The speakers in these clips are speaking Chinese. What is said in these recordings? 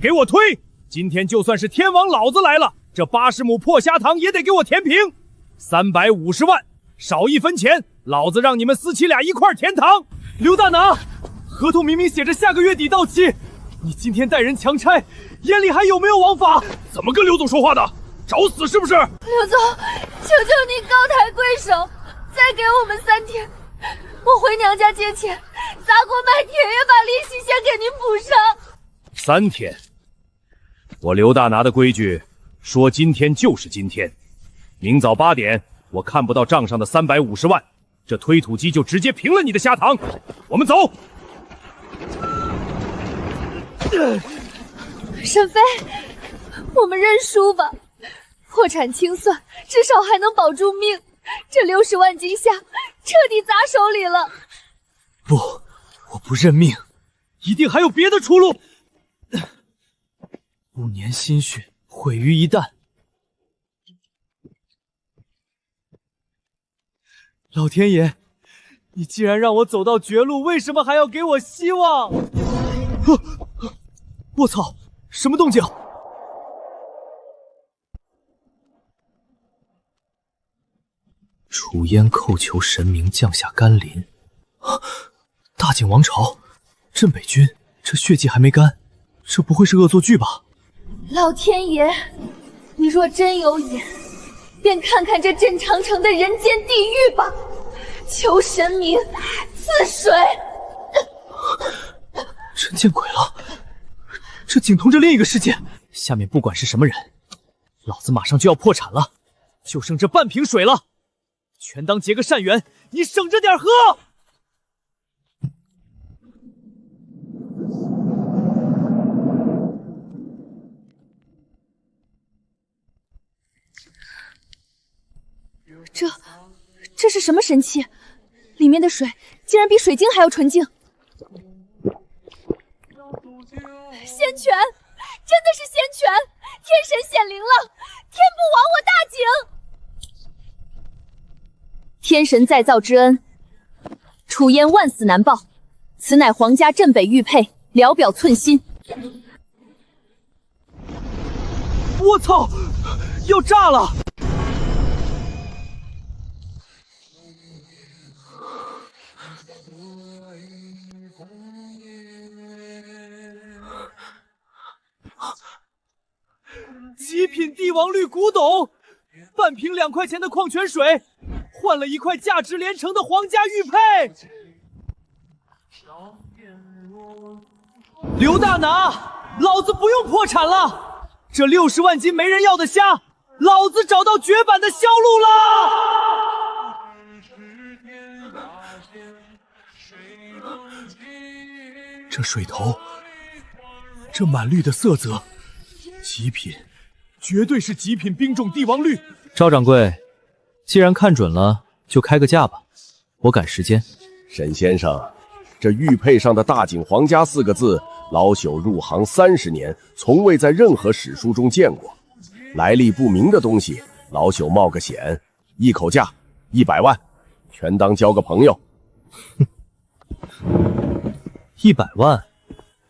给我推！今天就算是天王老子来了，这80亩破虾塘也得给我填平。350万，少1分钱，老子让你们私企俩一块填塘。刘大拿，合同明明写着下个月底到期，你今天带人强拆，眼里还有没有王法？怎么跟刘总说话的？找死是不是？刘总，求求你高抬贵手，再给我们3天，我回娘家借钱，砸锅卖铁也把利息先给您补上。3天？我刘大拿的规矩说今天就是今天，明早8点我看不到账上的350万，这推土机就直接平了你的虾塘。我们走。沈飞，我们认输吧。破产清算，至少还能保住命。这60万金虾彻底砸手里了。不，我不认命，一定还有别的出路。5年心血毁于一旦。老天爷，你既然让我走到绝路，为什么还要给我希望？我操，什么动静？楚烟叩求神明降下甘霖。大景王朝，镇北军，这血迹还没干，这不会是恶作剧吧？老天爷，你若真有眼，便看看这镇长城的人间地狱吧！求神明赐水。真见鬼了，这景通着另一个世界。下面不管是什么人，老子马上就要破产了，就剩这半瓶水了，全当结个善缘，你省着点喝。这是什么神器？里面的水竟然比水晶还要纯净。仙泉，真的是仙泉！天神显灵了，天不亡我大景！天神再造之恩，楚烟万死难报。此乃皇家镇北玉佩，聊表寸心。我操，要炸了！极品帝王绿古董，半瓶2块钱的矿泉水，换了1块价值连城的皇家玉佩。刘大拿，老子不用破产了，这60万斤没人要的虾，老子找到绝版的销路了。这水头，这满绿的色泽，极品，绝对是极品冰种帝王绿。赵掌柜，既然看准了，就开个价吧，我赶时间。沈先生，这玉佩上的大景皇家4个字，老朽入行30年，从未在任何史书中见过。来历不明的东西，老朽冒个险，一口价100万，全当交个朋友。100万？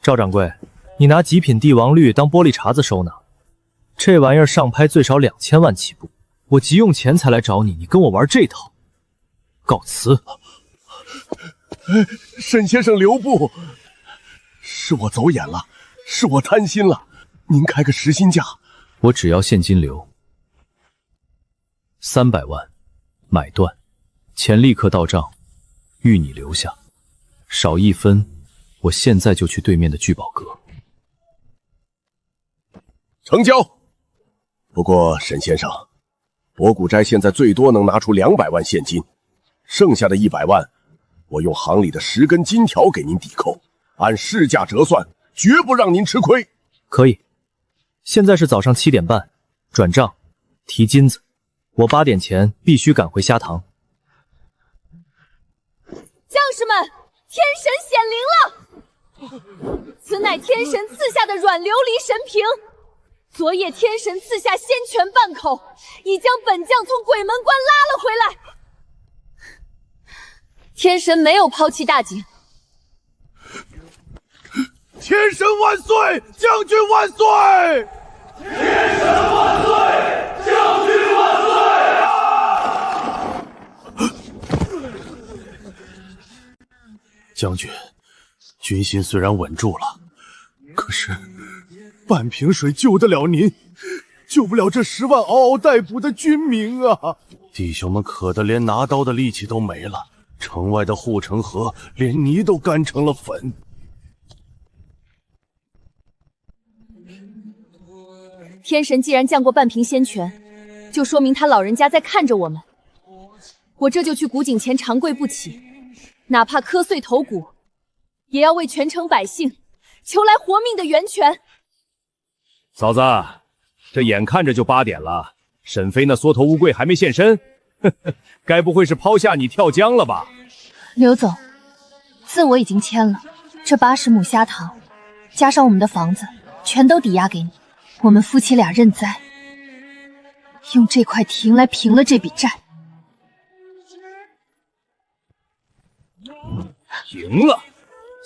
赵掌柜，你拿极品帝王绿当玻璃碴子收呢？这玩意儿上拍最少2000万起步，我急用钱才来找你，你跟我玩这套？告辞。沈先生留步，是我走眼了，是我贪心了，您开个实心价。我只要现金流，300万，买断，钱立刻到账，预你留下，少1分，我现在就去对面的聚宝阁。成交。不过沈先生，博古斋现在最多能拿出200万现金，剩下的100万，我用行里的10根金条给您抵扣，按市价折算，绝不让您吃亏。可以。现在是早上7点半，转账，提金子，我8点前必须赶回虾塘。将士们，天神显灵了！此乃天神赐下的软琉璃神瓶，昨夜天神赐下仙泉半口，已将本将从鬼门关拉了回来。天神没有抛弃大景，天神万岁！将军万岁！天神万岁！将军万岁！将军，军心虽然稳住了，可是半瓶水救得了您，救不了这10万嗷嗷待哺的军民啊！弟兄们渴得连拿刀的力气都没了，城外的护城河连泥都干成了粉。天神既然降过半瓶仙泉，就说明他老人家在看着我们。我这就去古井前长跪不起，哪怕磕碎头骨，也要为全城百姓求来活命的源泉。嫂子，这眼看着就8点了，沈飞那缩头乌龟还没现身，呵呵，该不会是抛下你跳江了吧？刘总，字我已经签了，这80亩虾塘，加上我们的房子，全都抵押给你。我们夫妻俩认栽，用这块亭来平了这笔债。赢了，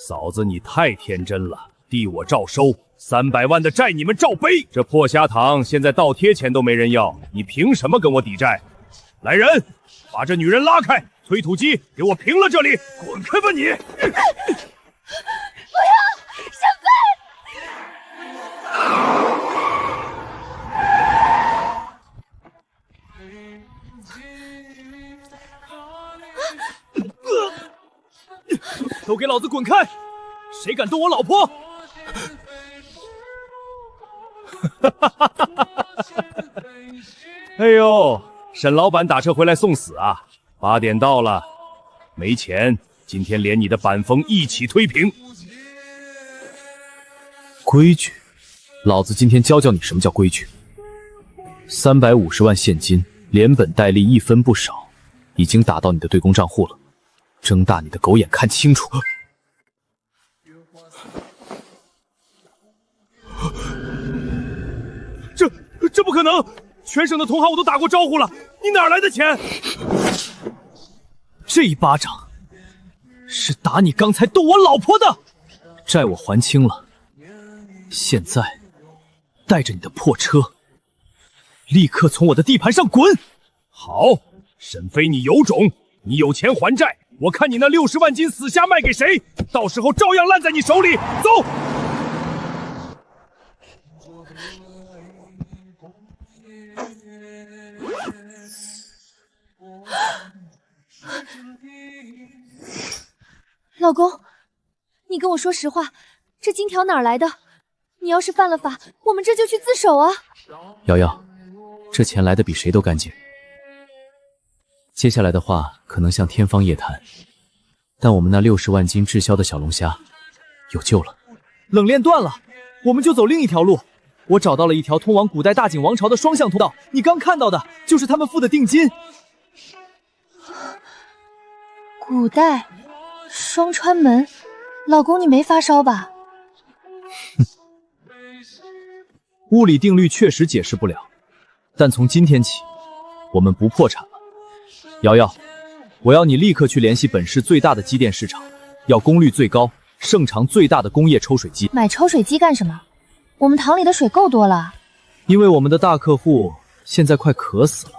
嫂子你太天真了，弟我照收，300万的债你们照背。这破虾塘现在倒贴钱都没人要，你凭什么跟我抵债？来人，把这女人拉开，推土机给我平了这里，滚开吧你！不要，沈飞！都给老子滚开！谁敢动我老婆？哎呦，沈老板打车回来送死啊！8点到了，没钱，今天连你的板风一起推平。规矩，老子今天教教你什么叫规矩。350万现金，连本带利1分不少，已经打到你的对公账户了。睁大你的狗眼看清楚！这不可能！全省的同行我都打过招呼了，你哪来的钱？这一巴掌是打你刚才动我老婆的，债我还清了。现在带着你的破车，立刻从我的地盘上滚！好，沈飞你有种，你有钱还债。我看你那60万斤死虾卖给谁，到时候照样烂在你手里。走！老公，你跟我说实话，这金条哪儿来的？你要是犯了法，我们这就去自首啊！瑶瑶，这钱来的比谁都干净。接下来的话可能像天方夜谭，但我们那60万斤滞销的小龙虾有救了。冷链断了，我们就走另一条路。我找到了一条通往古代大景王朝的双向通道，你刚看到的就是他们付的定金。古代双川门，老公你没发烧吧？物理定律确实解释不了，但从今天起，我们不破产了。瑶瑶，我要你立刻去联系本市最大的机电市场，要功率最高、胜场最大的工业抽水机。买抽水机干什么？我们塘里的水够多了。因为我们的大客户现在快渴死了，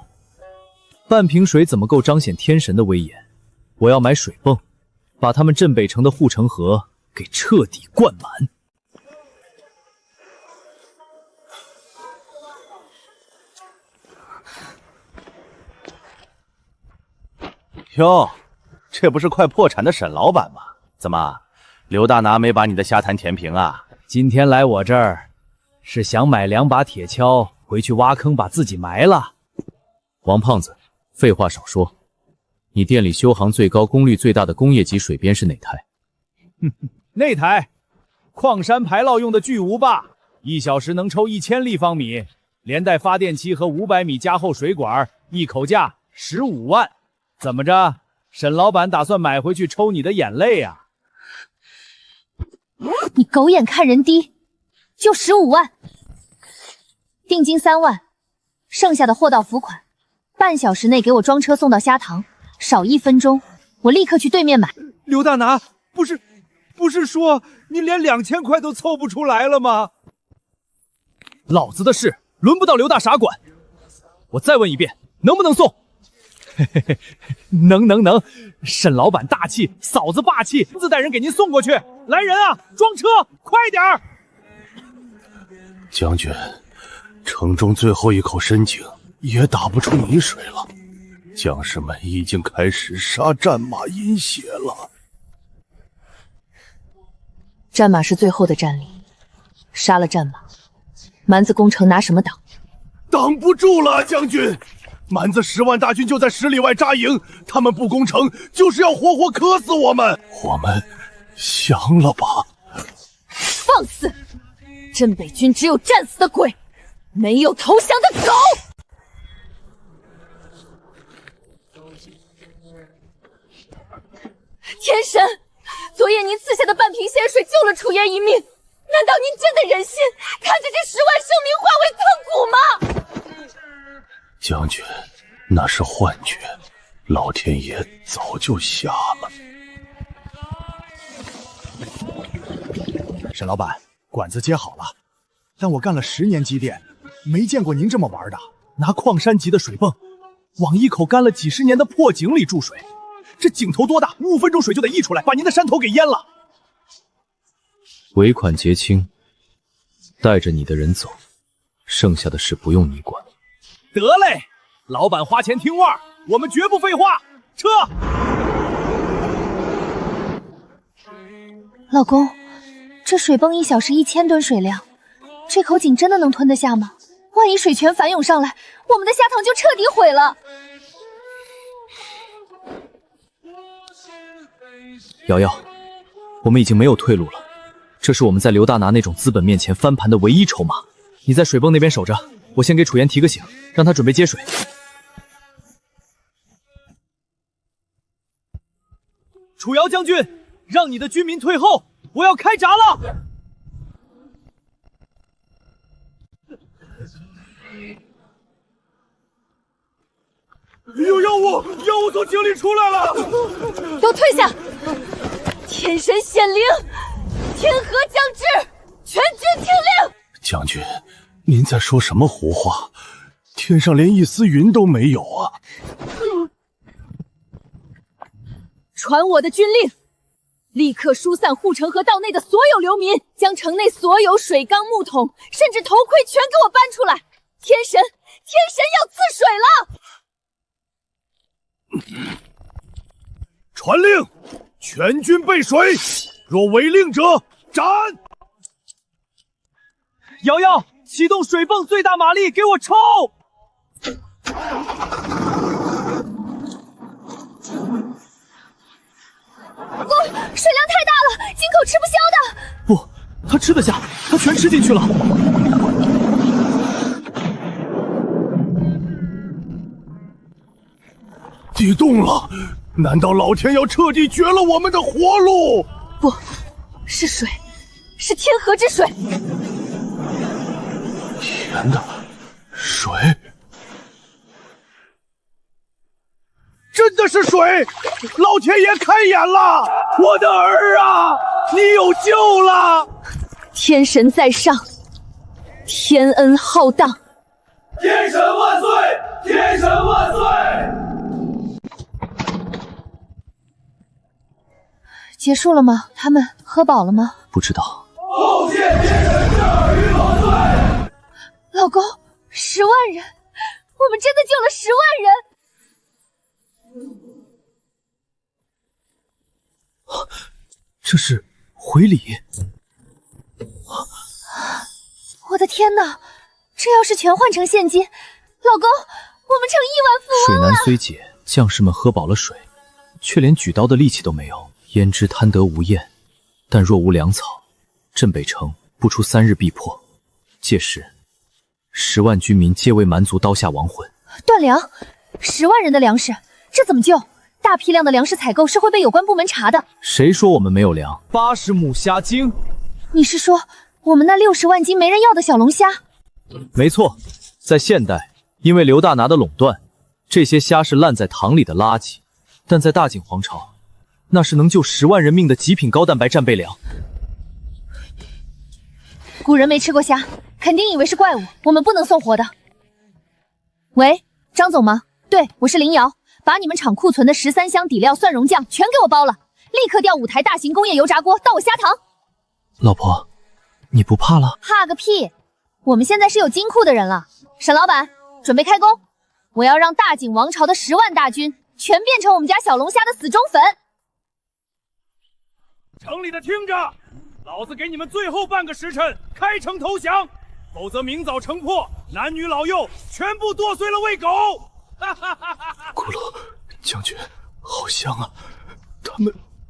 半瓶水怎么够彰显天神的威严？我要买水泵，把他们镇北城的护城河给彻底灌满。哟，这不是快破产的沈老板吗？怎么，刘大拿没把你的虾坛填平啊？今天来我这儿，是想买2把铁锹回去挖坑把自己埋了。王胖子，废话少说，你店里修行最高、功率最大的工业级水鞭是哪台？那台，矿山排涝用的巨无霸，1小时能抽1000立方米，连带发电机和500米加厚水管，一口价15万。怎么着，沈老板打算买回去抽你的眼泪啊？你狗眼看人低，就15万，定金3万，剩下的货到付款，半小时内给我装车送到虾塘，少1分钟，我立刻去对面买。刘大拿，不是不是说你连2000块都凑不出来了吗？老子的事轮不到刘大傻管。我再问一遍，能不能送？嘿嘿嘿，能，沈老板大气，嫂子霸气，自带人给您送过去。来人啊，装车，快点儿！将军，城中最后一口深井也打不出泥水了，将士们已经开始杀战马饮血了。战马是最后的战力，杀了战马，蛮子攻城拿什么挡？挡不住了，将军！蛮子10万大军就在10里外扎营，他们不攻城，就是要活活磕死我们。我们降了吧？放肆！镇北军只有战死的鬼，没有投降的狗。天神，昨夜您赐下的半瓶仙水救了楚爷一命，难道您真的忍心看着这10万生灵化为坑骨吗？将军，那是幻觉，老天爷早就下了。沈老板，管子接好了，但我干了10年机电，没见过您这么玩的，拿矿山级的水泵往一口干了几10年的破井里注水，这井头多大，5分钟水就得溢出来，把您的山头给淹了。尾款结清，带着你的人走，剩下的事不用你管。得嘞，老板花钱听话，我们绝不废话，撤！老公，这水泵1小时1000吨水量，这口井真的能吞得下吗？万一水全反涌上来，我们的虾塘就彻底毁了。瑶瑶，我们已经没有退路了，这是我们在刘大拿那种资本面前翻盘的唯一筹码。你在水泵那边守着，我先给楚岩提个醒，让他准备接水。楚瑶将军，让你的军民退后，我要开闸了！有妖物从井里出来了！都退下！天神显灵，天河将至，全军听令！将军，您在说什么胡话？天上连一丝云都没有啊！传我的军令，立刻疏散护城河道内的所有流民，将城内所有水缸、木桶，甚至头盔全给我搬出来！天神要赐水了！传令，全军备水，若违令者斩！瑶瑶，启动水泵最大马力，给我抽！水量太大了，井口吃不消的。不，他吃得下，他全吃进去了。地动了，难道老天要彻底绝了我们的活路？不是水，是天河之水。天的水，真的是水！老天爷开眼了，我的儿啊，你有救了！天神在上，天恩浩荡。天神万岁！天神万岁！结束了吗？他们喝饱了吗？不知道。奉献天神圣耳与老岁！老公，10万人，我们真的救了10万人！这是回礼。我的天哪，这要是全换成现金，老公，我们成亿万富翁了！水难虽解，将士们喝饱了水，却连举刀的力气都没有。焉知贪得无厌，但若无粮草，镇北城不出3日必破。届时10万军民皆为蛮族刀下亡魂。断粮，10万人的粮食，这怎么救？大批量的粮食采购是会被有关部门查的。谁说我们没有粮？80亩虾精。你是说我们那60万斤没人要的小龙虾？没错，在现代，因为刘大拿的垄断，这些虾是烂在塘里的垃圾，但在大景皇朝，那是能救10万人命的极品高蛋白战备粮。古人没吃过虾，肯定以为是怪物，我们不能送活的。喂，张总吗？对，我是林瑶，把你们厂库存的13箱底料蒜蓉酱全给我包了，立刻调5台大型工业油炸锅到我虾塘。老婆，你不怕了？怕个屁！我们现在是有金库的人了。沈老板，准备开工！我要让大景王朝的10万大军全变成我们家小龙虾的死忠粉。城里的听着，老子给你们最后半个时辰开城投降，否则明早城破，男女老幼全部剁碎了喂狗！骷髅将军，好香啊！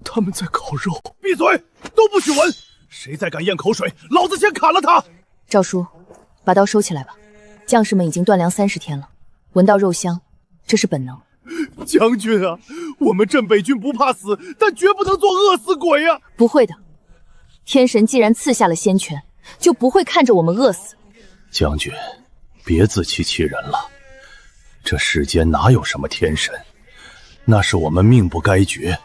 他们在烤肉。闭嘴，都不许闻！谁再敢咽口水，老子先砍了他！赵叔，把刀收起来吧。将士们已经断粮30天了，闻到肉香，这是本能。将军啊，我们镇北军不怕死，但绝不能做饿死鬼啊！不会的，天神既然赐下了仙权，就不会看着我们饿死。将军，别自欺欺人了，这世间哪有什么天神，那是我们命不该绝，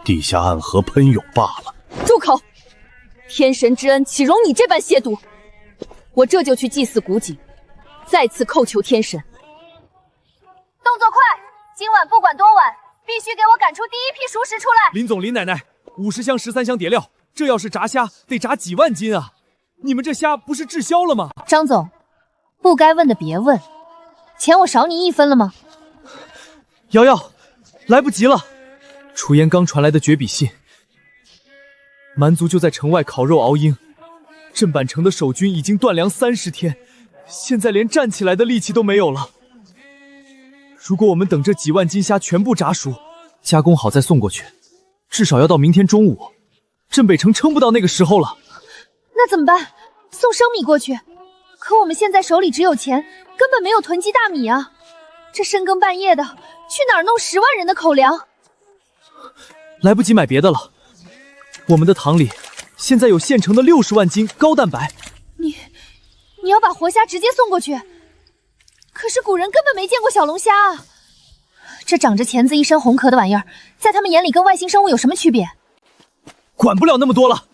地下暗河喷涌罢了。住口！天神之恩岂容你这般亵渎？我这就去祭祀古井，再次叩求天神。动作快，今晚不管多晚，必须给我赶出第一批熟食出来。林总、林奶奶，50箱13箱叠料，这要是炸虾得炸几万斤啊！你们这虾不是滞销了吗？张总，不该问的别问，钱我少你1分了吗？瑶瑶，来不及了！楚烟刚传来的绝笔信，蛮族就在城外烤肉熬鹰，镇板城的守军已经断粮30天，现在连站起来的力气都没有了。如果我们等这几万斤虾全部炸熟，加工好再送过去，至少要到明天中午，镇北城撑不到那个时候了。那怎么办？送生米过去，可我们现在手里只有钱，根本没有囤积大米啊！这深更半夜的，去哪儿弄10万人的口粮？来不及买别的了，我们的塘里现在有现成的60万斤高蛋白。你要把活虾直接送过去？可是古人根本没见过小龙虾啊！这长着钳子、一身红壳的玩意儿，在他们眼里跟外星生物有什么区别？管不了那么多了。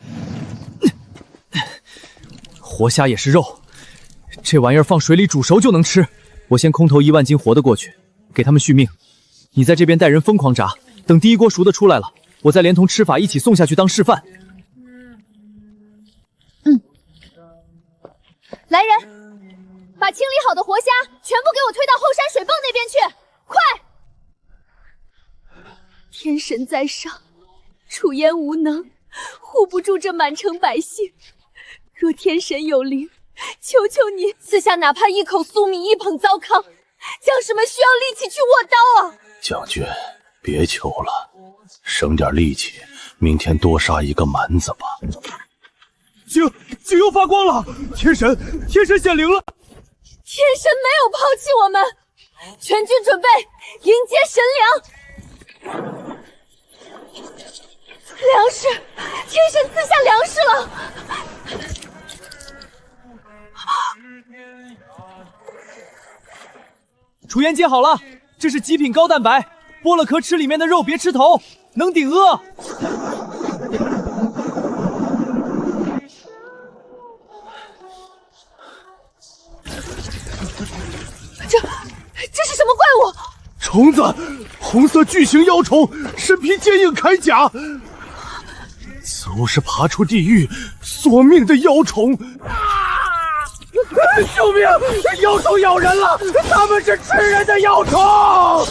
活虾也是肉，这玩意儿放水里煮熟就能吃。我先空投1万斤活的过去，给他们续命。你在这边带人疯狂炸，等第一锅熟的出来了，我再连同吃法一起送下去当示范。来人，把清理好的活虾全部给我推到后山水泵那边去，快！天神在上，楚烟无能，护不住这满城百姓。若天神有灵，求求你赐下哪怕1口粟米1捧糟糠，将士们需要力气去握刀啊！将军，别求了，省点力气，明天多杀一个蛮子吧。井又发光了，天神显灵了！天神没有抛弃我们，全军准备迎接神粮。粮食，天神赐下粮食了！楚烟接好了，这是极品高蛋白，剥了壳吃里面的肉，别吃头，能顶饿。这是什么怪物？虫子，红色巨型妖虫，身披坚硬铠甲。此物是爬出地狱索命的妖虫。救命！妖虫咬人了，他们是吃人的妖虫！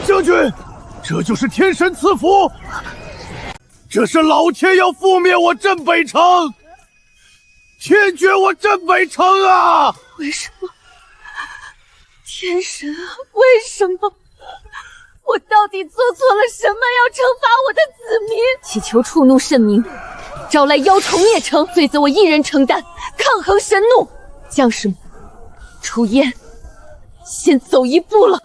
将军，这就是天神赐福，这是老天要覆灭我镇北城，天绝我镇北城啊！为什么？天神啊，为什么？我到底做错了什么，要惩罚我的子民？祈求触怒神明，招来妖虫灭城，罪责我一人承担，抗衡神怒。将士们，楚烟，先走一步了。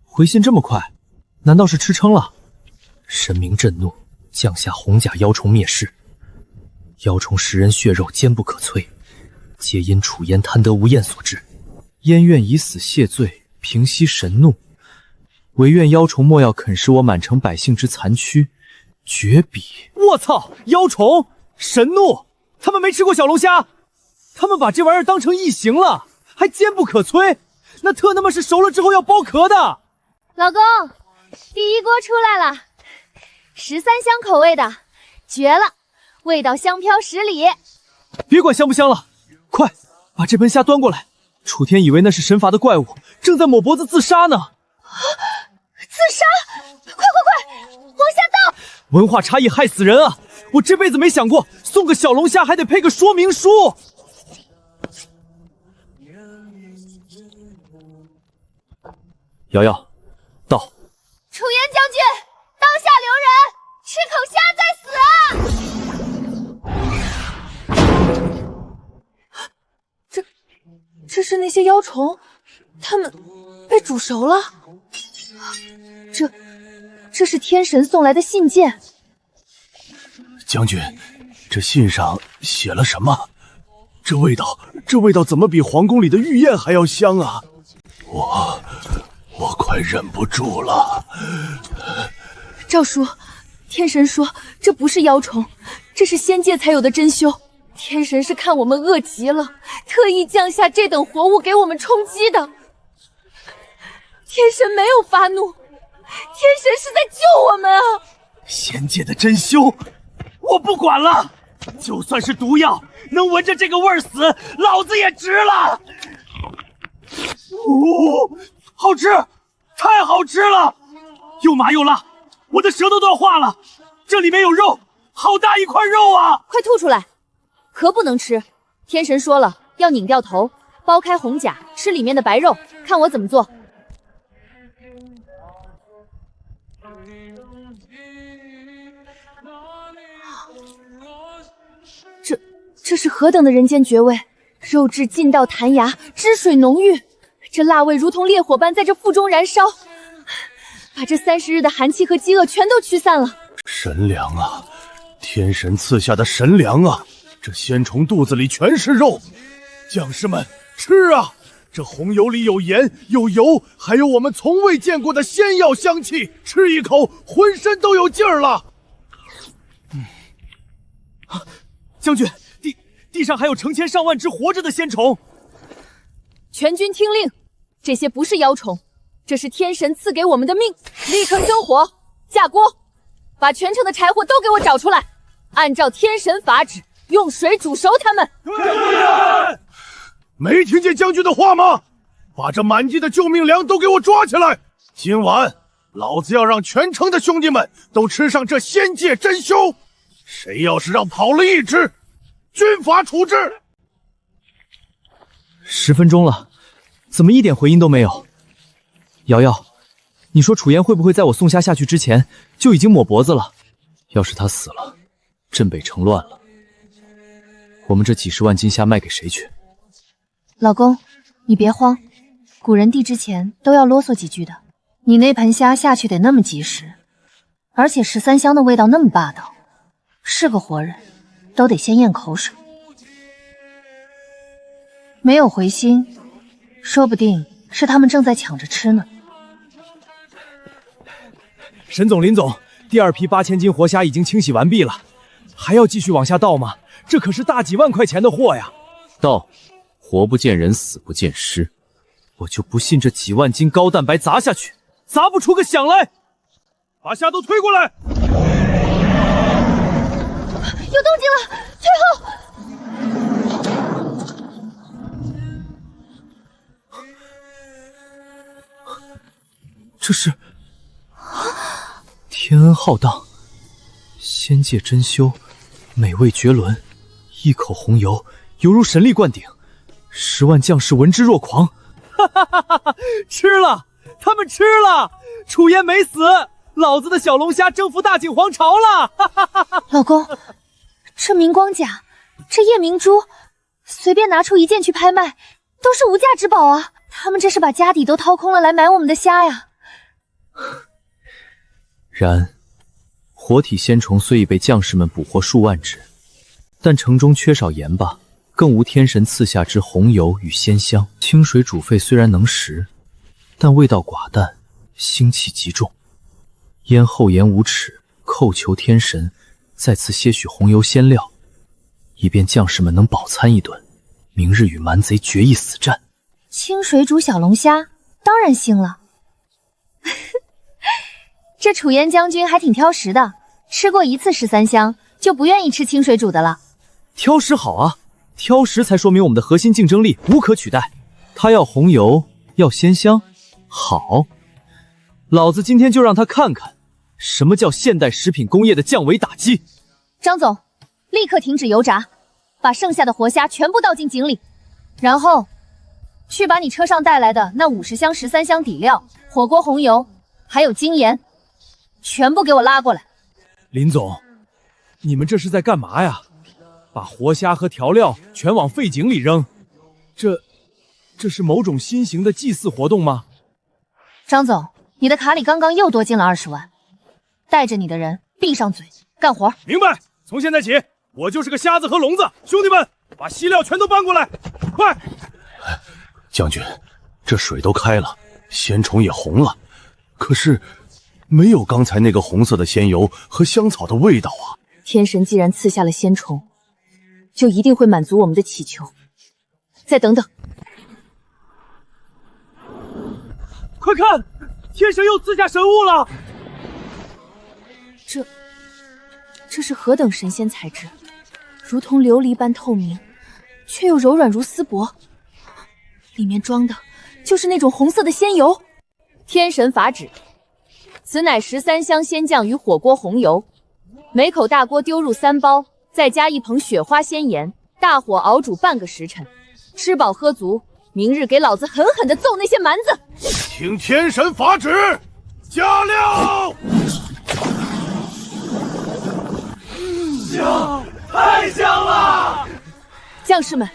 回信这么快，难道是吃撑了？神明震怒，降下红甲妖虫灭世。妖虫食人血肉，坚不可摧，皆因楚烟贪得无厌所致。燕愿以死谢罪，平息神怒，唯愿妖虫莫要啃食我满城百姓之残躯。绝笔！我操！妖虫神怒，他们没吃过小龙虾，他们把这玩意儿当成异形了，还坚不可摧。那特他妈是熟了之后要剥壳的。老公，第一锅出来了，13香口味的，绝了，味道香飘10里。别管香不香了，快把这盆虾端过来。楚天以为那是神罚的怪物，正在抹脖子自杀呢。自杀！快，往下倒！文化差异害死人啊！我这辈子没想过送个小龙虾还得配个说明书。瑶瑶，到。楚言将军，当下留人，吃口虾再死啊！这是那些妖虫，他们被煮熟了。这是天神送来的信件。将军，这信上写了什么？这味道怎么比皇宫里的御宴还要香啊！我快忍不住了。赵叔，天神说这不是妖虫，这是仙界才有的珍馐。天神是看我们饿极了，特意降下这等活物给我们充饥的。天神没有发怒，天神是在救我们啊！仙界的珍馐，我不管了，就算是毒药，能闻着这个味儿死，老子也值了。好吃，太好吃了，又麻又辣，我的舌头都要化了。这里面有肉，好大一块肉啊！快吐出来，壳不能吃。天神说了，要拧掉头，剥开红甲，吃里面的白肉。看我怎么做。这是何等的人间绝味！肉质劲道弹牙，汁水浓郁，这辣味如同烈火般在这腹中燃烧，把这30日的寒气和饥饿全都驱散了。神粮啊，天神赐下的神粮啊！这仙虫肚子里全是肉，将士们吃啊！这红油里有盐有油，还有我们从未见过的仙药香气，吃一口浑身都有劲儿了。将军，地上还有成千上万只活着的仙虫。全军听令，这些不是妖虫，这是天神赐给我们的命。立刻生火，架锅，把全城的柴火都给我找出来，按照天神法旨，用水煮熟它们。对，没听见将军的话吗？把这满地的救命粮都给我抓起来！今晚老子要让全城的兄弟们都吃上这仙界珍馐，谁要是让跑了一只，军法处置。10分钟了，怎么一点回音都没有？瑶瑶，你说楚言会不会在我送虾下去之前就已经抹脖子了？要是他死了，镇北城乱了，我们这几10万斤虾卖给谁去？老公，你别慌，古人递之前都要啰嗦几句的。你那盆虾下去得那么及时，而且13香的味道那么霸道，是个活人都得先咽口水。没有回心，说不定是他们正在抢着吃呢。沈总、林总，第2批8000斤活虾已经清洗完毕了，还要继续往下倒吗？这可是大几万块钱的货呀！倒，活不见人，死不见尸，我就不信这几万斤高蛋白砸下去，砸不出个响来。把虾都推过来！有动静了，退后！这是天恩浩荡，仙界珍馐，美味绝伦，一口红油犹如神力灌顶，10万将士闻之若狂。哈哈哈哈哈！吃了，他们吃了，楚言没死，老子的小龙虾征服大景皇朝了！哈哈哈哈！老公，这明光甲，这夜明珠，随便拿出一件去拍卖，都是无价之宝啊！他们这是把家底都掏空了来买我们的虾呀！然，活体仙虫虽已被将士们捕获数万只，但城中缺少盐巴，更无天神赐下之红油与鲜香。清水煮沸虽然能食，但味道寡淡，腥气极重。咽后言无耻，叩求天神再赐些许红油鲜料，以便将士们能饱餐一顿，明日与蛮贼决一死战。清水煮小龙虾，当然腥了。这楚烟将军还挺挑食的，吃过一次13香就不愿意吃清水煮的了。挑食好啊，挑食才说明我们的核心竞争力无可取代。他要红油，要鲜香，好，老子今天就让他看看什么叫现代食品工业的降维打击。张总，立刻停止油炸，把剩下的活虾全部倒进井里，然后去把你车上带来的那50香、13香底料、火锅红油还有精盐全部给我拉过来。林总，你们这是在干嘛呀？把活虾和调料全往废井里扔，这是某种新型的祭祀活动吗？张总，你的卡里刚刚又多进了20万，带着你的人闭上嘴干活。明白。从现在起，我就是个瞎子和聋子。兄弟们，把稀料全都搬过来，快！将军，这水都开了，鲜虫也红了，可是没有刚才那个红色的鲜油和香草的味道啊！天神既然赐下了鲜虫，就一定会满足我们的祈求。再等等，快看，天神又赐下神物了！这是何等神仙材质，如同琉璃般透明，却又柔软如丝帛。里面装的就是那种红色的鲜油。天神法旨，此乃13香鲜酱与火锅红油，每口大锅丢入3包，再加1捧雪花鲜盐，大火熬煮半个时辰，吃饱喝足，明日给老子狠狠地揍那些蛮子！听天神法旨，加料！香，太香了！将士们，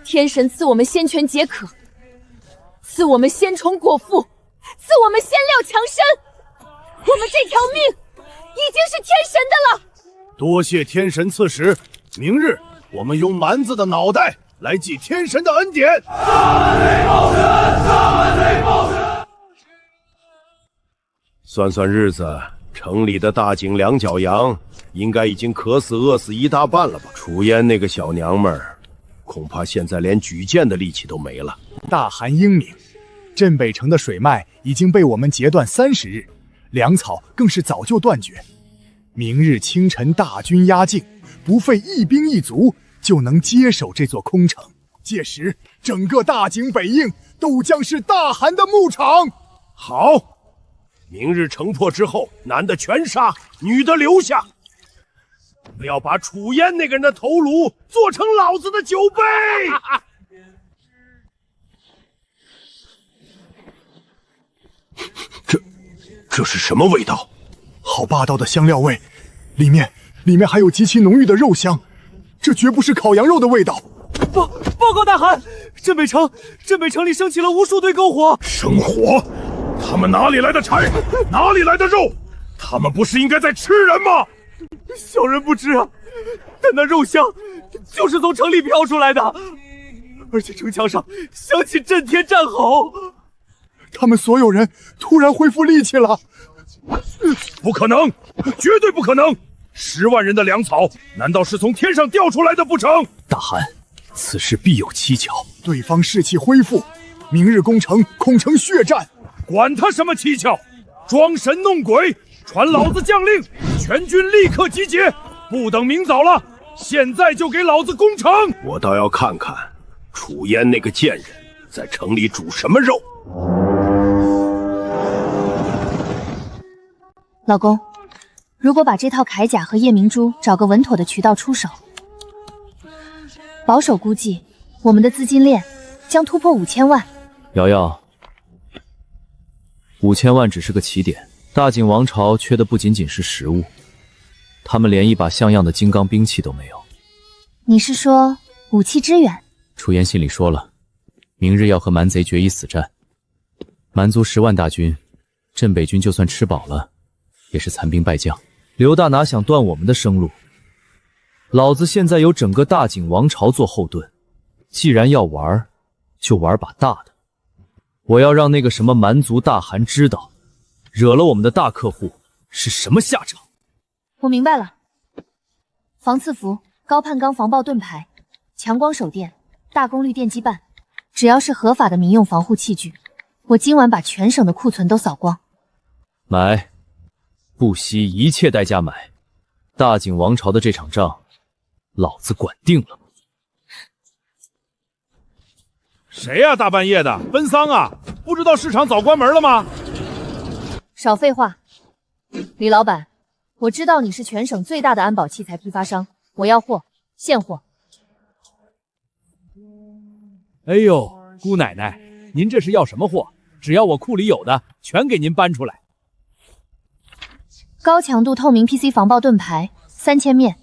天神赐我们仙泉解渴，赐我们仙虫果腹，赐我们仙料强身，我们这条命已经是天神的了。多谢天神赐食，明日我们用蛮子的脑袋来祭天神的恩典。大贼报神，大贼报神！算算日子，城里的大井2脚羊应该已经渴死饿死一大半了吧？楚烟那个小娘们儿，恐怕现在连举剑的力气都没了。大寒英明，镇北城的水脉已经被我们截断30日，粮草更是早就断绝。明日清晨大军压境，不费一兵一卒就能接手这座空城。届时，整个大井北应都将是大汗的牧场。好，明日城破之后，男的全杀，女的留下。不要把楚烟那个人的头颅做成老子的酒杯！这是什么味道？好霸道的香料味，里面还有极其浓郁的肉香，这绝不是烤羊肉的味道。报告大汗，镇北城里升起了无数堆篝火。生火？他们哪里来的柴？哪里来的肉？他们不是应该在吃人吗？小人不知啊，但那肉香就是从城里飘出来的，而且城墙上响起震天战吼。他们所有人突然恢复力气了。不可能，绝对不可能！10万人的粮草，难道是从天上掉出来的不成？大汗，此事必有蹊跷。对方士气恢复，明日攻城恐成血战。管他什么蹊跷，装神弄鬼！传老子将令，全军立刻集结，不等明早了，现在就给老子攻城！我倒要看看楚烟那个贱人在城里煮什么肉。老公，如果把这套铠甲和夜明珠找个稳妥的渠道出手，保守估计，我们的资金链将突破5000万。瑶瑶，5000万只是个起点。大景王朝缺的不仅仅是食物，他们连一把像样的金刚兵器都没有。你是说武器支援？楚言心里说了，明日要和蛮贼决一死战。蛮族10万大军，镇北军就算吃饱了，也是残兵败将。刘大哪想断我们的生路？老子现在有整个大景王朝做后盾，既然要玩，就玩把大的。我要让那个什么蛮族大汗知道，惹了我们的大客户是什么下场。我明白了。防刺服、高碳钢防爆盾牌、强光手电、大功率电击棒，只要是合法的民用防护器具，我今晚把全省的库存都扫光。买，不惜一切代价买。大景王朝的这场仗，老子管定了。谁呀？大半夜的奔丧啊？不知道市场早关门了吗？少废话，李老板，我知道你是全省最大的安保器材批发商，我要货，现货。哎呦，姑奶奶，您这是要什么货？只要我库里有的，全给您搬出来。高强度透明 PC 防爆盾牌3000面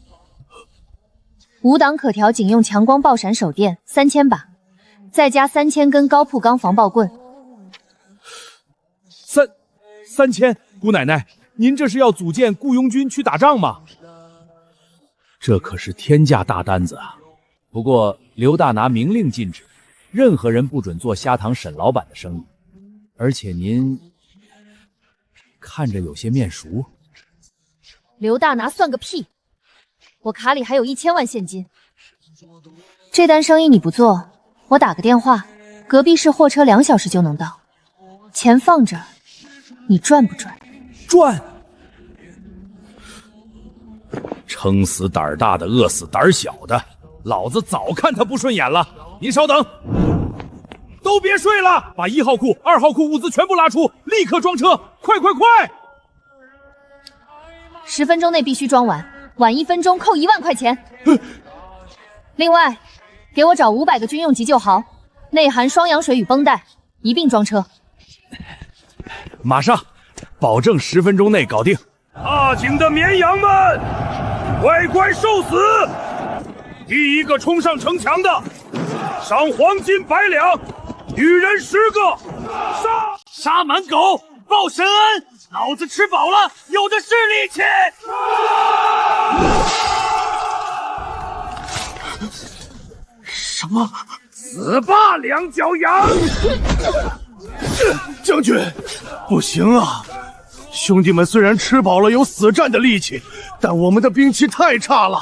，5档可调警用强光爆闪手电3000把，再加3000根高铺钢防爆棍。3000，姑奶奶，您这是要组建雇佣军去打仗吗？这可是天价大单子啊！不过刘大拿明令禁止，任何人不准做虾堂沈老板的生意。而且您看着有些面熟。刘大拿算个屁！我卡里还有1000万现金，这单生意你不做，我打个电话，隔壁市货车2小时就能到。钱放这儿，你赚不赚？赚！撑死胆儿大的，饿死胆儿小的，老子早看他不顺眼了。您稍等，都别睡了，把1号库、2号库物资全部拉出，立刻装车，快快快！10分钟内必须装完，晚1分钟扣1万块钱。另外，给我找500个军用急救壕，内含双氧水与绷带，一并装车。马上，保证10分钟内搞定。大景的绵羊们，乖乖受死！第一个冲上城墙的，赏黄金100两，女人10个，杀满狗，报神恩。老子吃饱了，有的是力气。什么？死吧，两脚羊！将军，不行啊！兄弟们虽然吃饱了有死战的力气，但我们的兵器太差了。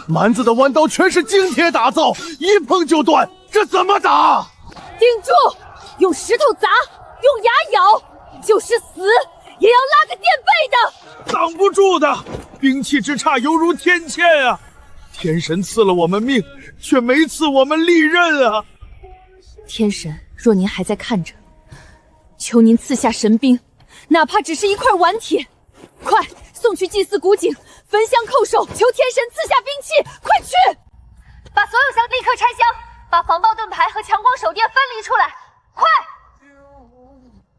蛮子的弯刀全是精铁打造，一碰就断，这怎么打？顶住！用石头砸，用牙咬，就是死也要拉个垫背的。挡不住的，兵器之差犹如天堑啊！天神赐了我们命，却没赐我们利刃啊！天神，若您还在看着，求您赐下神兵，哪怕只是一块顽铁，快送去祭祀古井，焚香叩首，求天神赐下兵器，快去！把所有箱立刻拆箱，把防爆盾牌和强光手电分离出来，快！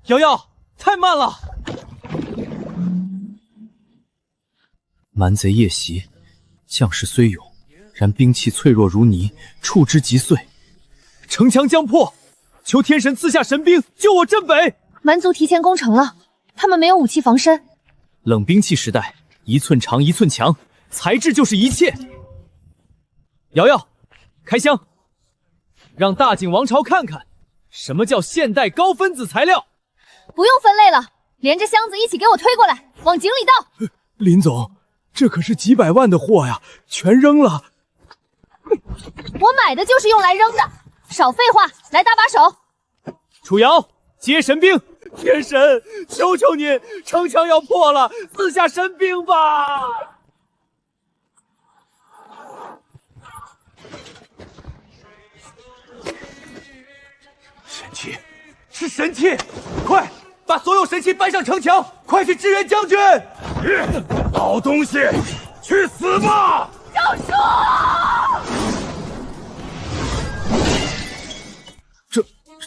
瑶瑶，太慢了！蛮贼夜袭，将士虽勇，然兵器脆弱如泥，触之即碎。城墙将破，求天神赐下神兵，救我镇北！蛮族提前攻城了，他们没有武器防身。冷兵器时代，1寸长1寸强，材质就是一切。瑶瑶，开箱，让大景王朝看看什么叫现代高分子材料。不用分类了，连着箱子一起给我推过来，往井里倒。林总，这可是几百万的货呀，全扔了。我买的就是用来扔的，少废话，来搭把手。楚瑶，接神兵！天神，求求您，城墙要破了，赐下神兵吧！神器，是神器！快，把所有神器搬上城墙！快去支援将军！好东西，去死吧！饶恕！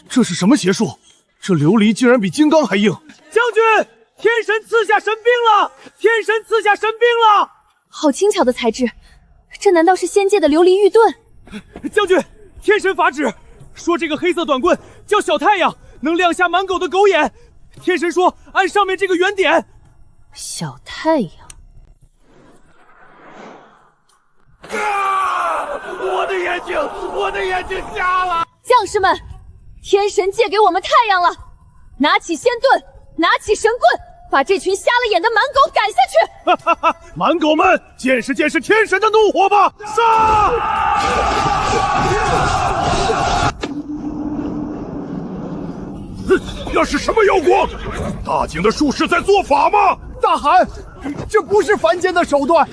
这是什么邪术？这琉璃竟然比金刚还硬！将军，天神赐下神兵了！天神赐下神兵了！好轻巧的材质，这难道是仙界的琉璃玉盾？将军，天神法旨说这个黑色短棍叫小太阳，能亮瞎满狗的狗眼。天神说按上面这个圆点。小太阳。啊！我的眼睛瞎了！将士们，天神借给我们太阳了，拿起仙盾，拿起神棍，把这群瞎了眼的蛮狗赶下去！哈哈哈！蛮狗们，见识见识天神的怒火吧！杀！那是什么妖光？大景的术士在做法吗？大汗，这不是凡间的手段，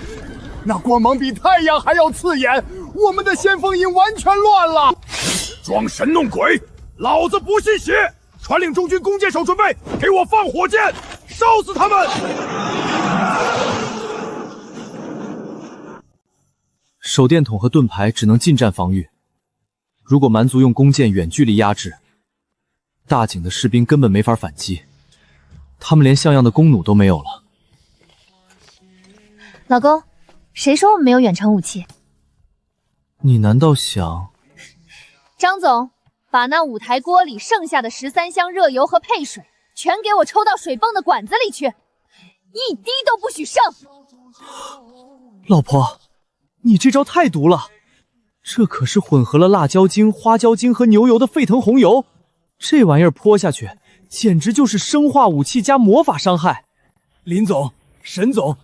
那光芒比太阳还要刺眼，我们的先锋营完全乱了。装神弄鬼，老子不信邪！传令中军弓箭手准备，给我放火箭，烧死他们！手电筒和盾牌只能近战防御，如果蛮族用弓箭远距离压制，大景的士兵根本没法反击，他们连像样的弓弩都没有了。老公，谁说我们没有远程武器？你难道想……张总，把那5台锅里剩下的13箱热油和配水全给我抽到水泵的管子里去，一滴都不许剩！老婆，你这招太毒了，这可是混合了辣椒精、花椒精和牛油的沸腾红油，这玩意儿泼下去，简直就是生化武器加魔法伤害。林总、沈总，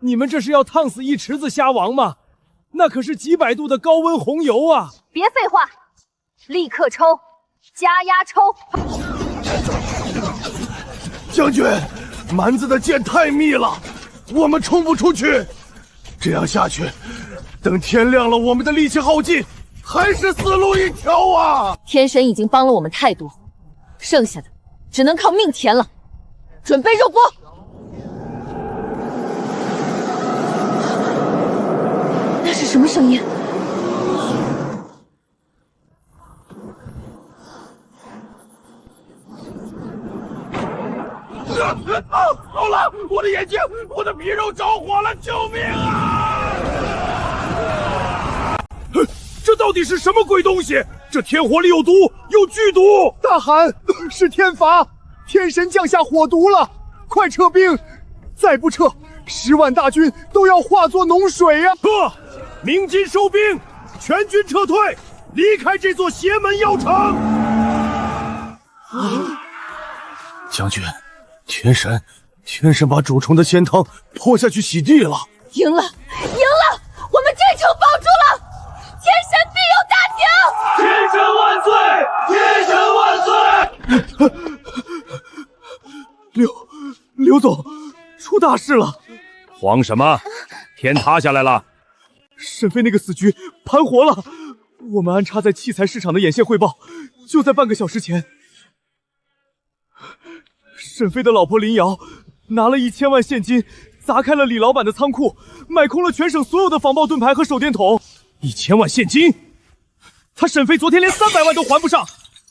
你们这是要烫死一池子虾王吗？那可是几百度的高温红油啊！别废话，立刻抽，加压抽！将军，蛮子的箭太密了，我们冲不出去。这样下去，等天亮了，我们的力气耗尽，还是死路一条啊！天神已经帮了我们太多，剩下的只能靠命填了。准备肉锅！那是什么声音？好了，我的眼睛，我的皮肉着火了，救命啊！这到底是什么鬼东西？这天火里有毒，有剧毒！大汗，是天罚，天神降下火毒了，快撤兵！再不撤，10万大军都要化作脓水啊！鸣金收兵，全军撤退，离开这座邪门妖城！将军，天神把主城的仙汤泼下去洗地了。赢了，赢了！我们这城保住了！天神庇佑大景！天神万岁！天神万岁！刘总，出大事了！慌什么？天塌下来了！沈飞那个死局盘活了，我们安插在器材市场的眼线汇报，就在半个小时前。沈飞的老婆林瑶拿了1000万现金，砸开了李老板的仓库，买空了全省所有的防爆盾牌和手电筒。1000万现金，他沈飞昨天连300万都还不上，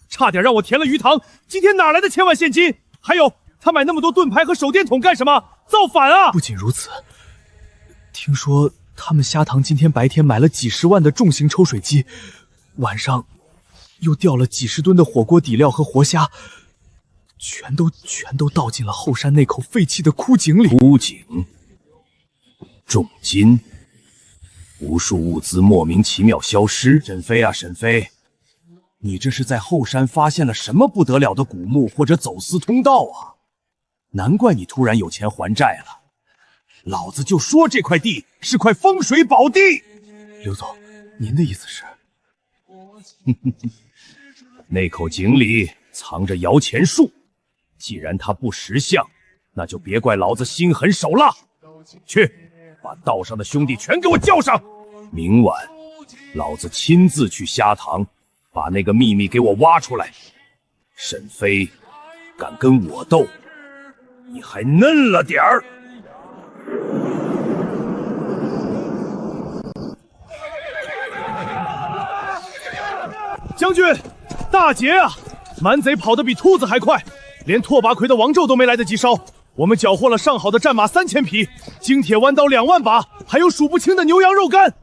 差点让我填了鱼塘。今天哪来的1000万现金？还有，他买那么多盾牌和手电筒干什么？造反啊！不仅如此，听说他们虾塘今天白天买了几10万的重型抽水机，晚上又调了几10吨的火锅底料和活虾，全都倒进了后山那口废弃的枯井里。枯井，重金，无数物资莫名其妙消失。沈飞啊，沈飞，你这是在后山发现了什么不得了的古墓或者走私通道啊？难怪你突然有钱还债了。老子就说这块地是块风水宝地。刘总，您的意思是？那口井里藏着摇钱树，既然它不识相，那就别怪老子心狠手辣。去，把道上的兄弟全给我叫上，明晚老子亲自去虾塘，把那个秘密给我挖出来。沈飞敢跟我斗，你还嫩了点儿。将军，大捷啊！蛮贼跑得比秃子还快，连拓跋奎的王胄都没来得及烧。我们缴获了上好的战马3000匹，精铁弯刀2万把，还有数不清的牛羊肉干。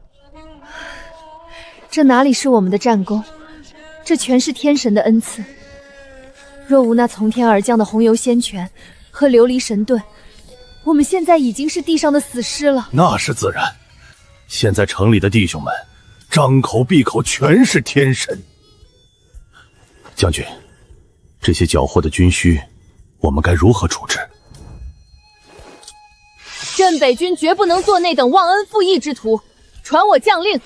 这哪里是我们的战功，这全是天神的恩赐。若无那从天而降的红油仙泉和琉璃神盾，我们现在已经是地上的死尸了。那是自然，现在城里的弟兄们张口闭口全是天神。将军，这些缴获的军需，我们该如何处置？镇北军绝不能做那等忘恩负义之徒。传我将令，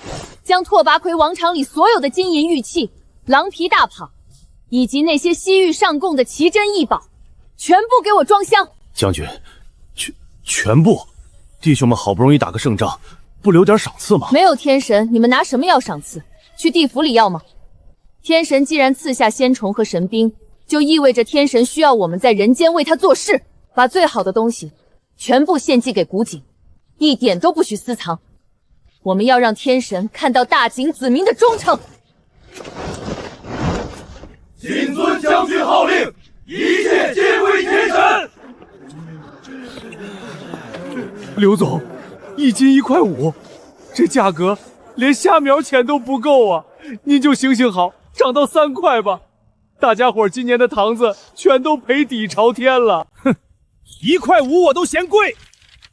将拓跋奎王场里所有的金银玉器、狼皮大蟒，以及那些西域上贡的奇珍异宝，全部给我装箱。将军，全部？弟兄们好不容易打个胜仗，不留点赏赐吗？没有天神，你们拿什么要赏赐？去地府里要吗？天神既然赐下仙虫和神兵，就意味着天神需要我们在人间为他做事，把最好的东西全部献祭给古井，一点都不许私藏。我们要让天神看到大井子民的忠诚。谨遵将军号令，一切皆归天神。刘总，1斤1块5，这价格连虾苗钱都不够啊！您就行行好，涨到3块吧。大家伙今年的堂子全都赔底朝天了。哼，1块5我都嫌贵。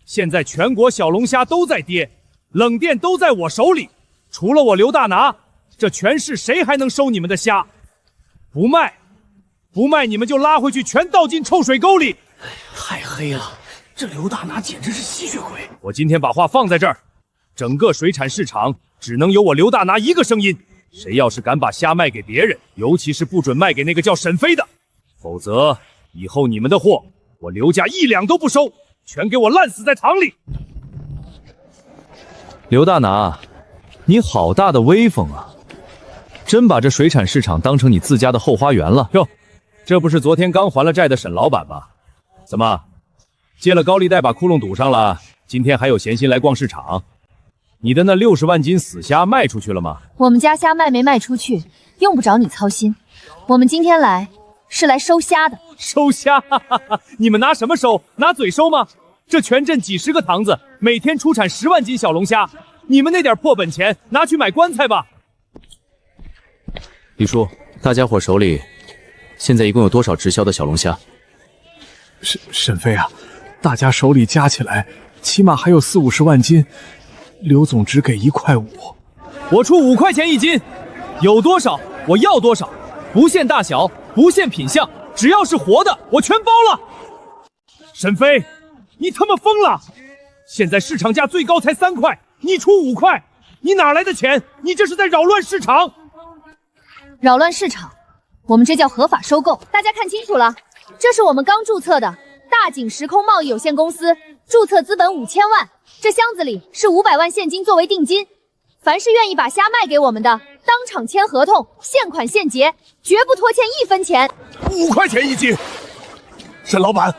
现在全国小龙虾都在跌，冷店都在我手里，除了我刘大拿，这全市谁还能收你们的虾？不卖，不卖你们就拉回去，全倒进臭水沟里。太黑了，这刘大拿简直是吸血鬼！我今天把话放在这儿，整个水产市场只能有我刘大拿一个声音。谁要是敢把虾卖给别人，尤其是不准卖给那个叫沈飞的，否则以后你们的货我刘家1两都不收，全给我烂死在塘里！刘大拿，你好大的威风啊！真把这水产市场当成你自家的后花园了？哟，这不是昨天刚还了债的沈老板吗？怎么，借了高利贷把窟窿堵上了，今天还有闲心来逛市场？你的那60万斤死虾卖出去了吗？我们家虾卖没卖出去，用不着你操心。我们今天来是来收虾的。收虾？哈哈哈！你们拿什么收？拿嘴收吗？这全镇几十个堂子，每天出产10万斤小龙虾，你们那点破本钱拿去买棺材吧。李叔，大家伙手里现在一共有多少直销的小龙虾？沈飞啊，大家手里加起来起码还有40-50万斤，刘总只给1块5，我出5块钱1斤，有多少我要多少，不限大小，不限品相，只要是活的我全包了。沈飞，你他妈疯了！现在市场价最高才3块，你出5块，你哪来的钱？你这是在扰乱市场！扰乱市场，我们这叫合法收购。大家看清楚了，这是我们刚注册的大井时空贸易有限公司，注册资本5000万，这箱子里是500万现金作为定金。凡是愿意把虾卖给我们的，当场签合同，现款现结，绝不拖欠1分钱。5块钱1斤，沈老板，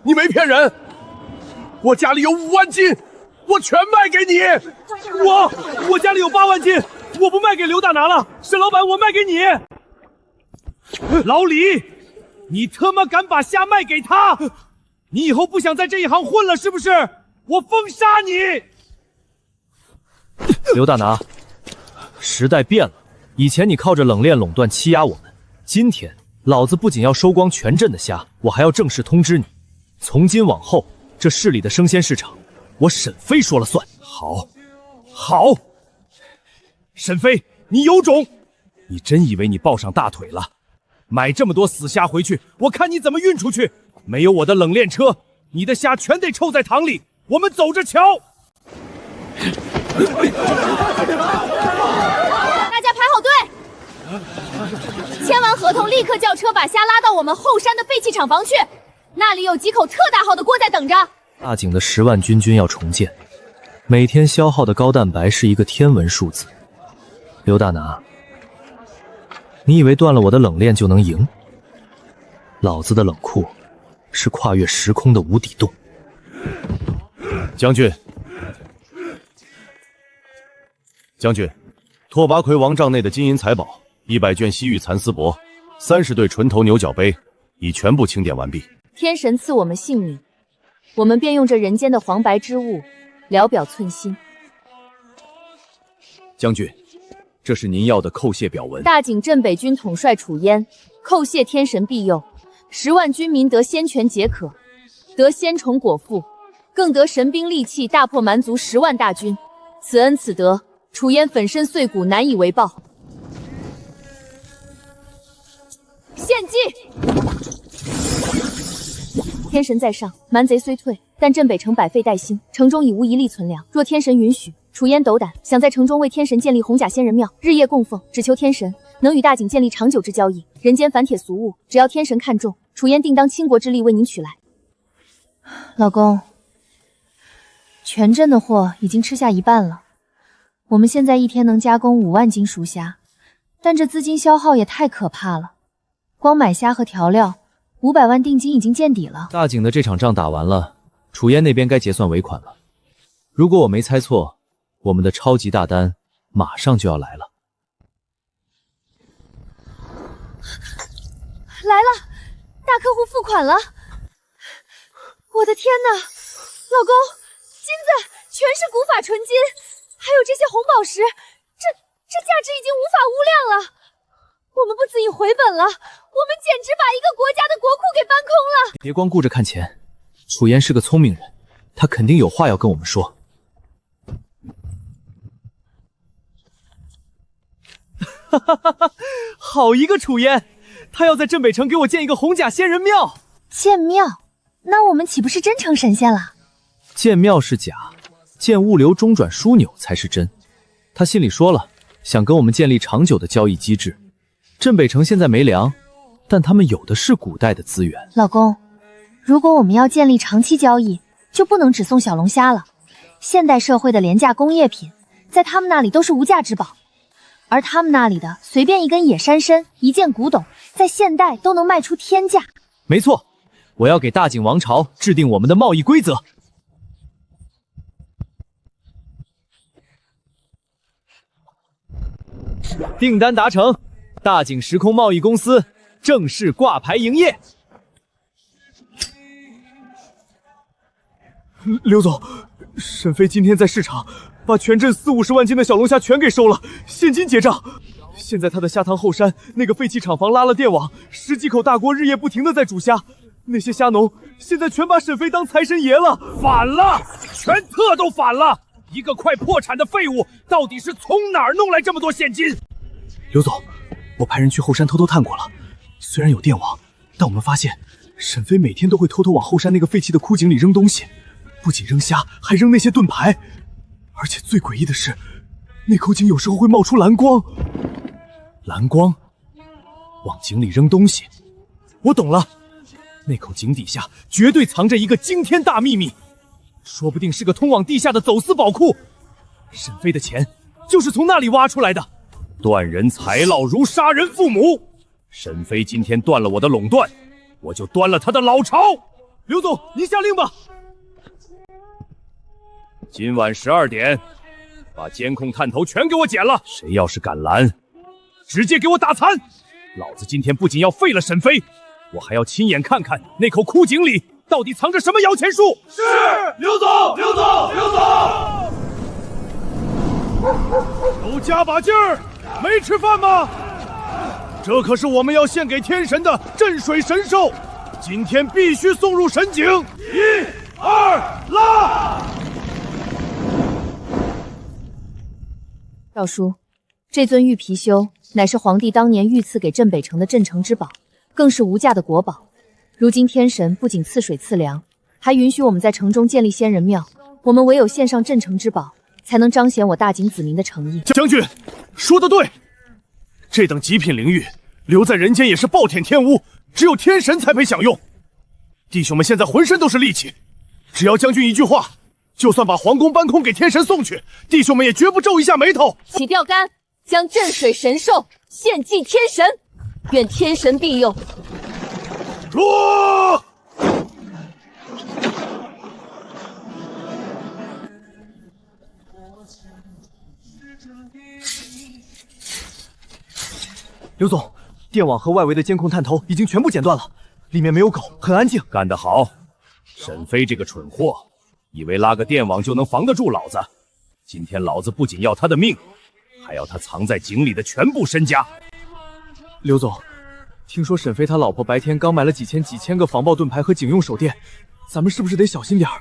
你没骗人，我家里有5万斤，我全卖给你。我家里有8万斤，我不卖给刘大拿了，沈老板，我卖给你。老李，你他妈敢把虾卖给他？你以后不想在这一行混了是不是？我封杀你！刘大拿，时代变了，以前你靠着冷链垄断欺压我们，今天老子不仅要收光全镇的虾，我还要正式通知你，从今往后这市里的生鲜市场，我沈飞说了算。好，沈飞，你有种！你真以为你抱上大腿了？买这么多死虾回去，我看你怎么运出去！没有我的冷链车，你的虾全得臭在塘里。我们走着瞧。大家排好队，签完合同立刻叫车把虾拉到我们后山的废弃厂房去，那里有几口特大号的锅在等着。大井的10万军军要重建，每天消耗的高蛋白是一个天文数字。刘大拿，你以为断了我的冷链就能赢？老子的冷库是跨越时空的无底洞。将军，拓跋奎王帐内的金银财宝100卷西域蚕丝帛，30对纯头牛角杯，已全部清点完毕。天神赐我们性命，我们便用这人间的黄白之物聊表寸心。将军，这是您要的叩谢表文。大井镇北军统帅楚烟，叩谢天神庇佑，10万军民得仙泉解渴，得仙虫果腹，更得神兵利器大破蛮族10万大军。此恩此德，楚烟粉身碎骨难以为报。献祭！天神在上，蛮贼虽退，但镇北城百废待兴，城中已无一粒存粮。若天神允许，楚烟斗胆，想在城中为天神建立红甲仙人庙，日夜供奉，只求天神能与大景建立长久之交易。人间凡铁俗物，只要天神看中，楚烟定当倾国之力为您取来。老公，全镇的货已经吃下一半了，我们现在一天能加工5万斤熟虾，但这资金消耗也太可怕了。光买虾和调料，500万定金已经见底了。大景的这场仗打完了，楚烟那边该结算尾款了。如果我没猜错，我们的超级大单马上就要来了。来了，大客户付款了。我的天哪，老公，金子全是古法纯金，还有这些红宝石，这价值已经无法无量了。我们不足以回本了，我们简直把一个国家的国库给搬空了。别光顾着看钱，楚烟是个聪明人，他肯定有话要跟我们说。哈哈哈哈！好一个楚烟，他要在镇北城给我建一个红甲仙人庙。建庙？那我们岂不是真成神仙了？建庙是假，建物流中转枢纽才是真。他心里说了，想跟我们建立长久的交易机制。镇北城现在没粮，但他们有的是古代的资源。老公，如果我们要建立长期交易，就不能只送小龙虾了。现代社会的廉价工业品，在他们那里都是无价之宝。而他们那里的随便一根野山参、一件古董，在现代都能卖出天价。没错，我要给大景王朝制定我们的贸易规则。订单达成，大景时空贸易公司正式挂牌营业。刘总，沈飞今天在市场把全镇40-50万斤的小龙虾全给收了，现金结账。现在他的虾塘后山那个废弃厂房拉了电网，10几口大锅日夜不停的在煮虾。那些虾农现在全把沈飞当财神爷了，反了，全特都反了！一个快破产的废物，到底是从哪儿弄来这么多现金？刘总，我派人去后山偷偷探过了，虽然有电网，但我们发现沈飞每天都会偷偷往后山那个废弃的枯井里扔东西，不仅扔虾，还扔那些盾牌。而且最诡异的是，那口井有时候会冒出蓝光。蓝光？往井里扔东西？我懂了，那口井底下绝对藏着一个惊天大秘密，说不定是个通往地下的走私宝库。沈飞的钱就是从那里挖出来的。断人财路如杀人父母，沈飞今天断了我的垄断，我就端了他的老巢。刘总，您下令吧。今晚12点，把监控探头全给我剪了。谁要是敢拦，直接给我打残！老子今天不仅要废了沈飞，我还要亲眼看看那口枯井里到底藏着什么摇钱树。是，刘总，刘总，刘总。都加把劲儿！没吃饭吗？这可是我们要献给天神的镇水神兽，今天必须送入神井。1、2，拉！诏书，这尊玉貔貅乃是皇帝当年御赐给镇北城的镇城之宝，更是无价的国宝。如今天神不仅赐水赐粮，还允许我们在城中建立仙人庙，我们唯有献上镇城之宝，才能彰显我大景子民的诚意。将军说得对，这等极品灵玉留在人间也是暴殄天物，只有天神才配享用。弟兄们现在浑身都是力气，只要将军一句话，就算把皇宫搬空给天神送去，弟兄们也绝不皱一下眉头。起钓竿，将镇水神兽献祭天神，愿天神庇佑。落！刘总，电网和外围的监控探头已经全部剪断了，里面没有狗，很安静。干得好，沈飞这个蠢货，以为拉个电网就能防得住老子。今天老子不仅要他的命，还要他藏在井里的全部身家。刘总，听说沈飞他老婆白天刚买了几千个防爆盾牌和警用手电，咱们是不是得小心点儿？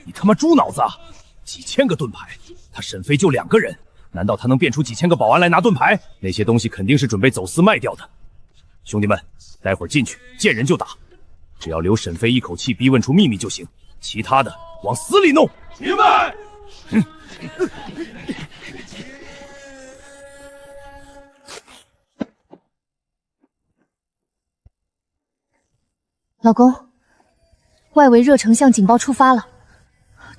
你他妈猪脑子啊！几千个盾牌，他沈飞就2个人，难道他能变出几千个保安来拿盾牌？那些东西肯定是准备走私卖掉的。兄弟们，待会儿进去见人就打，只要留沈飞一口气逼问出秘密就行，其他的往死里弄。明白。老公，外围热成像警报触发了，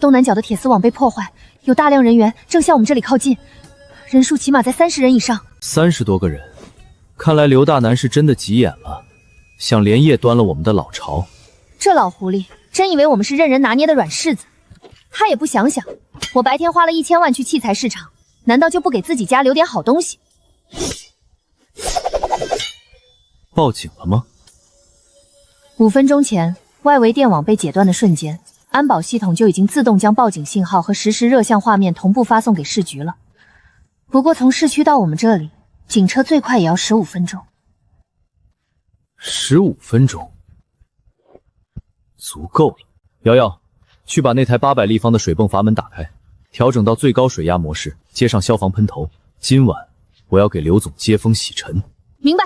东南角的铁丝网被破坏，有大量人员正向我们这里靠近，人数起码在30人以上。30多个人，看来刘大南是真的急眼了，想连夜端了我们的老巢。这老狐狸真以为我们是任人拿捏的软柿子，他也不想想，我白天花了1000万去器材市场，难道就不给自己家留点好东西？报警了吗5分钟前，外围电网被截断的瞬间，安保系统就已经自动将报警信号和实时热像画面同步发送给市局了。不过从市区到我们这里，警车最快也要15分钟。15分钟，足够了。瑶瑶，去把那台800立方的水泵阀门打开，调整到最高水压模式，接上消防喷头。今晚我要给刘总接风洗尘。明白。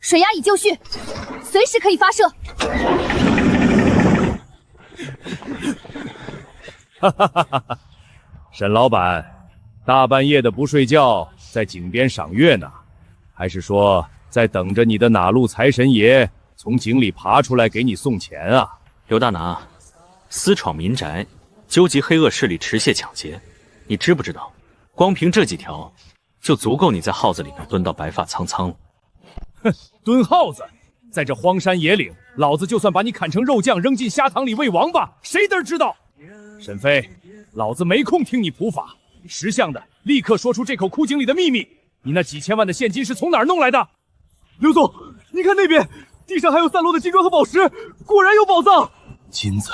水压已就绪，随时可以发射。哈哈哈哈！沈老板，大半夜的不睡觉，在井边赏月呢，还是说在等着你的哪路财神爷从井里爬出来给你送钱啊？刘大拿，私闯民宅，纠集黑恶势力持械抢劫，你知不知道？光凭这几条，就足够你在耗子里面蹲到白发苍苍了。哼，蹲耗子，在这荒山野岭，老子就算把你砍成肉酱，扔进虾塘里喂王八，谁嘚知道？沈飞，老子没空听你普法，识相的立刻说出这口枯井里的秘密。你那几千万的现金是从哪儿弄来的？刘总，你看那边，地上还有散落的金砖和宝石，果然有宝藏。金子，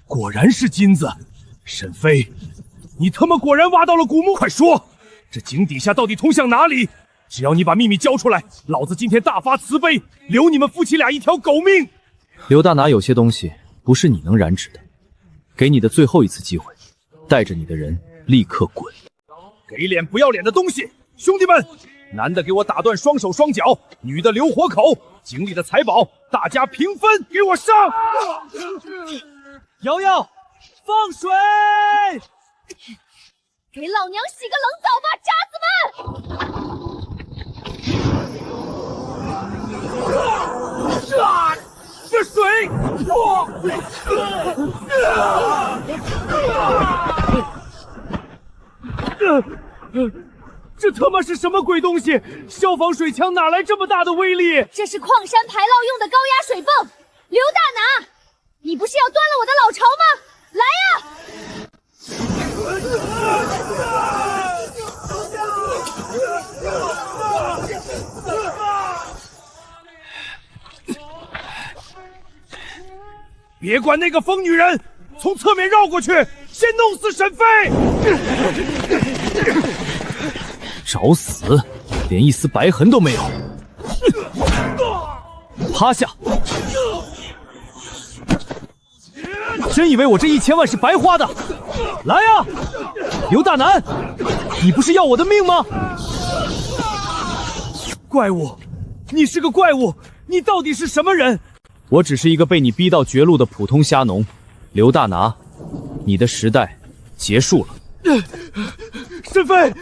果然是金子。沈飞，你他妈果然挖到了古墓，快说，这井底下到底通向哪里？只要你把秘密交出来，老子今天大发慈悲，留你们夫妻俩一条狗命。刘大拿，有些东西不是你能染指的，给你的最后一次机会，带着你的人立刻滚！给脸不要脸的东西！兄弟们，男的给我打断双手双脚，女的留活口，井里的财宝大家平分，给我上！瑶瑶，放水！给老娘洗个冷澡吧，渣子们！这水！这他妈是什么鬼东西？消防水枪哪来这么大的威力？这是矿山排涝用的高压水泵。刘大拿，你不是要端了我的老巢吗？来呀！别管那个疯女人，从侧面绕过去，先弄死沈飞！找死，连一丝白痕都没有。趴下！真以为我这1000万是白花的？来呀，刘大南，你不是要我的命吗？怪物，你是个怪物，你到底是什么人？我只是一个被你逼到绝路的普通虾农，刘大拿，你的时代结束了。沈飞，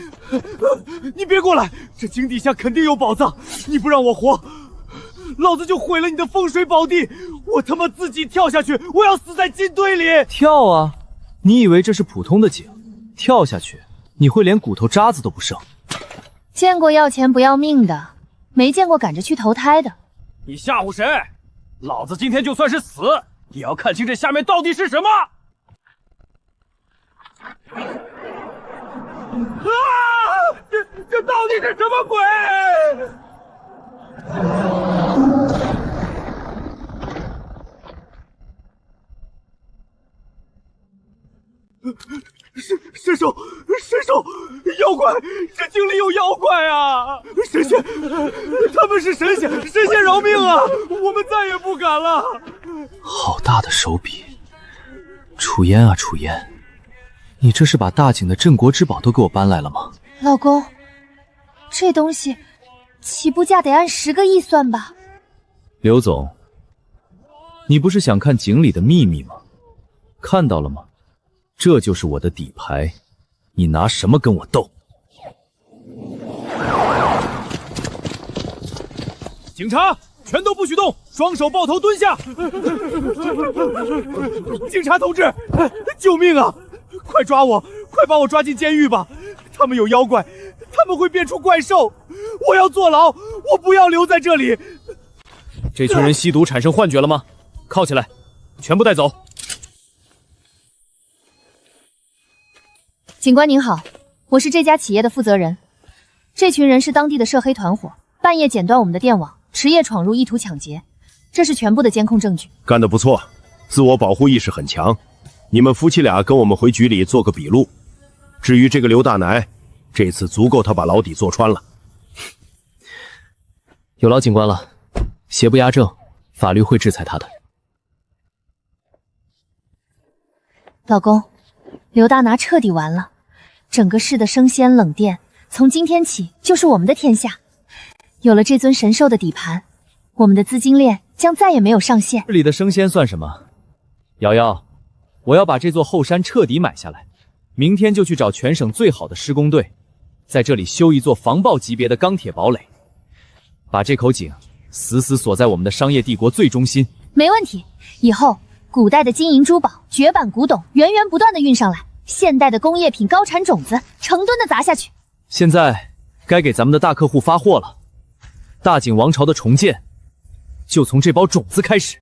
你别过来，这井底下肯定有宝藏，你不让我活，老子就毁了你的风水宝地，我他妈自己跳下去，我要死在金堆里！跳啊！你以为这是普通的井？跳下去，你会连骨头渣子都不剩。见过要钱不要命的，没见过赶着去投胎的。你吓唬谁？老子今天就算是死，也要看清这下面到底是什么！啊！这到底是什么鬼？神手，妖怪！这井里有妖怪啊！神仙，他们是神仙，神仙饶命啊！我们再也不敢了。好大的手笔！楚烟啊，楚烟，你这是把大井的镇国之宝都给我搬来了吗？老公，这东西起步价得按10个亿算吧？刘总，你不是想看井里的秘密吗？看到了吗？这就是我的底牌，你拿什么跟我斗？警察，全都不许动，双手抱头蹲下！警察同志，救命啊！快抓我，快把我抓进监狱吧！他们有妖怪，他们会变出怪兽，我要坐牢，我不要留在这里。这群人吸毒产生幻觉了吗？铐起来，全部带走。警官您好，我是这家企业的负责人。这群人是当地的涉黑团伙，半夜剪断我们的电网，迟夜闯入意图抢劫，这是全部的监控证据。干得不错，自我保护意识很强。你们夫妻俩跟我们回局里做个笔录。至于这个刘大奶，这次足够他把牢底坐穿了。有劳警官了，邪不压正，法律会制裁他的。老公，刘大拿彻底完了，整个市的生鲜冷店从今天起就是我们的天下。有了这尊神兽的底盘，我们的资金链将再也没有上限。这里的生鲜算什么？瑶瑶，我要把这座后山彻底买下来，明天就去找全省最好的施工队，在这里修一座防爆级别的钢铁堡垒，把这口井死死锁在我们的商业帝国最中心。没问题，以后古代的金银珠宝、绝版古董源源不断的运上来，现代的工业品高产种子成吨的砸下去。现在该给咱们的大客户发货了，大景王朝的重建就从这包种子开始。